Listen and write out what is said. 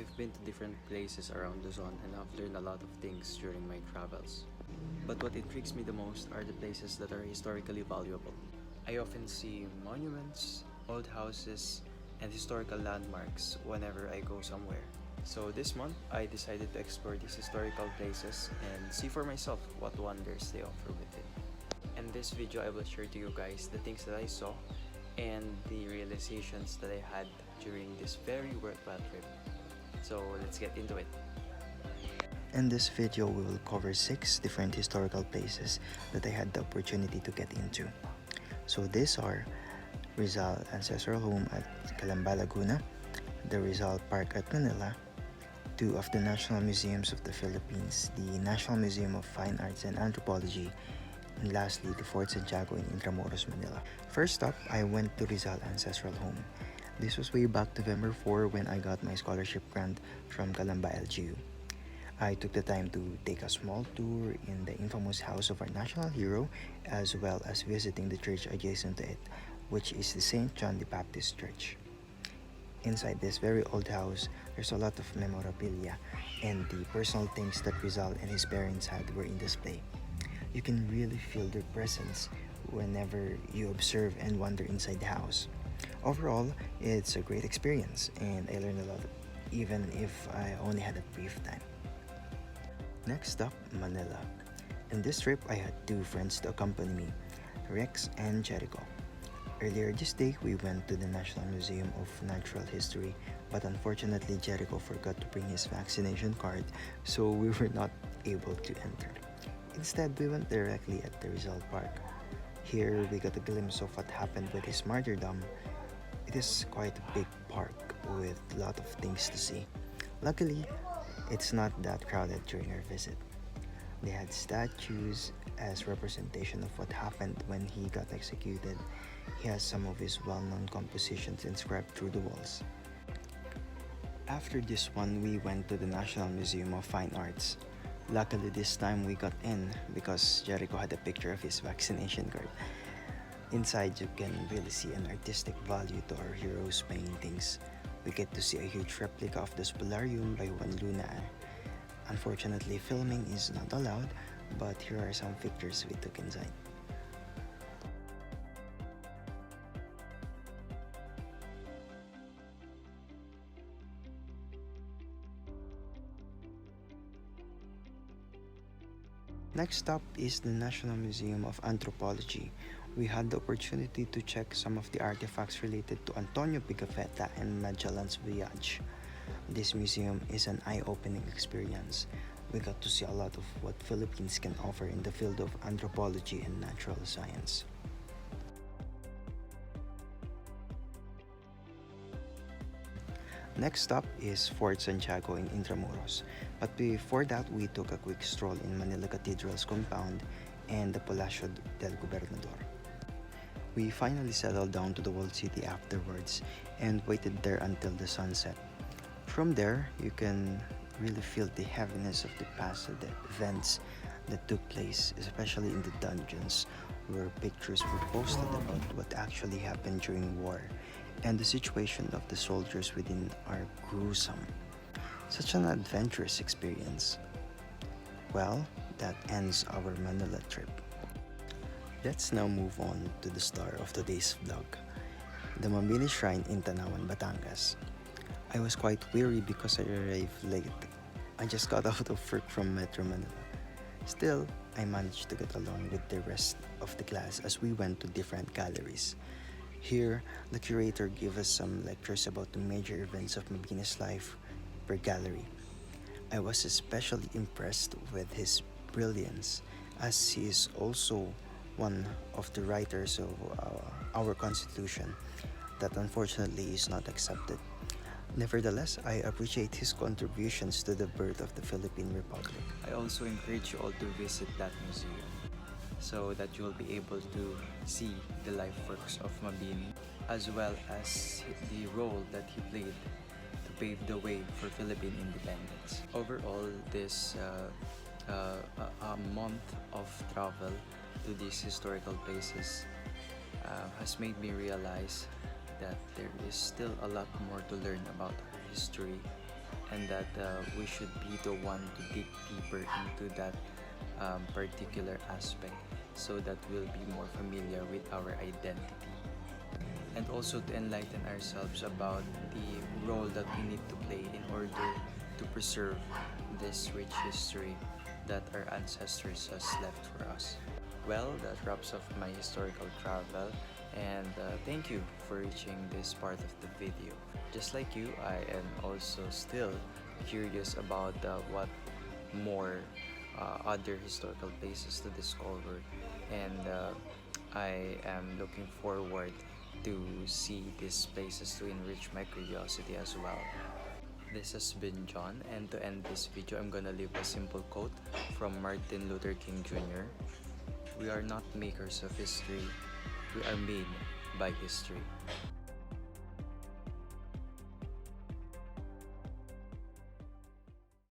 I've been to different places around Luzon and I've learned a lot of things during my travels. But what intrigues me the most are the places that are historically valuable. I often see monuments, old houses, and historical landmarks whenever I go somewhere. So this month, I decided to explore these historical places and see for myself what wonders they offer with it. In this video, I will share to you guys the things that I saw and the realizations that I had during this very worthwhile trip. So let's get into it. In this video, we will cover 6 different historical places that I had the opportunity to get into. So these are Rizal Ancestral Home at Calamba, Laguna, the Rizal Park at Manila, 2 of the National Museums of the Philippines, the National Museum of Fine Arts and Anthropology, and lastly, the Fort Santiago in Intramuros, Manila. First up, I went to Rizal Ancestral Home. This was way back November 4 when I got my scholarship grant from Calamba LGU. I took the time to take a small tour in the infamous house of our national hero, as well as visiting the church adjacent to it, which is the St. John the Baptist Church. Inside this very old house, there's a lot of memorabilia, and the personal things that Rizal and his parents had were in display. You can really feel their presence whenever you observe and wander inside the house. Overall, it's a great experience, and I learned a lot, even if I only had a brief time. Next up, Manila. In this trip, I had 2 friends to accompany me, Rex and Jericho. Earlier this day, we went to the National Museum of Natural History, but unfortunately, Jericho forgot to bring his vaccination card, so we were not able to enter. Instead, we went directly at the Rizal Park. Here, we got a glimpse of what happened with his martyrdom. It is quite a big park with a lot of things to see. Luckily, it's not that crowded during our visit. They had statues as representation of what happened when he got executed. He has some of his well-known compositions inscribed through the walls. After this one, we went to the National Museum of Fine Arts. Luckily this time we got in because Jericho had a picture of his vaccination card. Inside you can really see an artistic value to our heroes' paintings. We get to see a huge replica of the Spolarium by Juan Luna. Unfortunately, filming is not allowed, but here are some pictures we took inside. Next up is the National Museum of Anthropology. We had the opportunity to check some of the artifacts related to Antonio Pigafetta and Magellan's voyage. This museum is an eye-opening experience. We got to see a lot of what Philippines can offer in the field of anthropology and natural science. Next up is Fort Santiago in Intramuros. But before that, we took a quick stroll in Manila Cathedral's compound and the Palacio del Gobernador. We finally settled down to the walled city afterwards and waited there until the sunset. From there, you can really feel the heaviness of the past events that took place, especially in the dungeons, where pictures were posted about what actually happened during war, and the situation of the soldiers within are gruesome. Such an adventurous experience. Well, that ends our Manila trip. Let's now move on to the star of today's vlog, the Mabini Shrine in Tanawan, Batangas. I was quite weary because I arrived late. I just got out of work from Metro Manila. Still, I managed to get along with the rest of the class as we went to different galleries. Here, the curator gave us some lectures about the major events of Mabini's life per gallery. I was especially impressed with his brilliance, as he is also one of the writers of our Constitution that unfortunately is not accepted. Nevertheless, I appreciate his contributions to the birth of the Philippine Republic. I also encourage you all to visit that museum so that you will be able to see the life works of Mabini as well as the role that he played to pave the way for Philippine independence. Overall, this a month of travel to these historical places has made me realize that there is still a lot more to learn about our history and that we should be the one to dig deeper into that particular aspect so that we'll be more familiar with our identity, and also to enlighten ourselves about the role that we need to play in order to preserve this rich history that our ancestors has left for us. Well, that wraps up my historical travel, and thank you for reaching this part of the video. Just like you, I am also still curious about what more other historical places to discover, and I am looking forward to see these places to enrich my curiosity as well. This has been John, and to end this video, I'm gonna leave a simple quote from Martin Luther King Jr. We are not makers of history, we are made by history.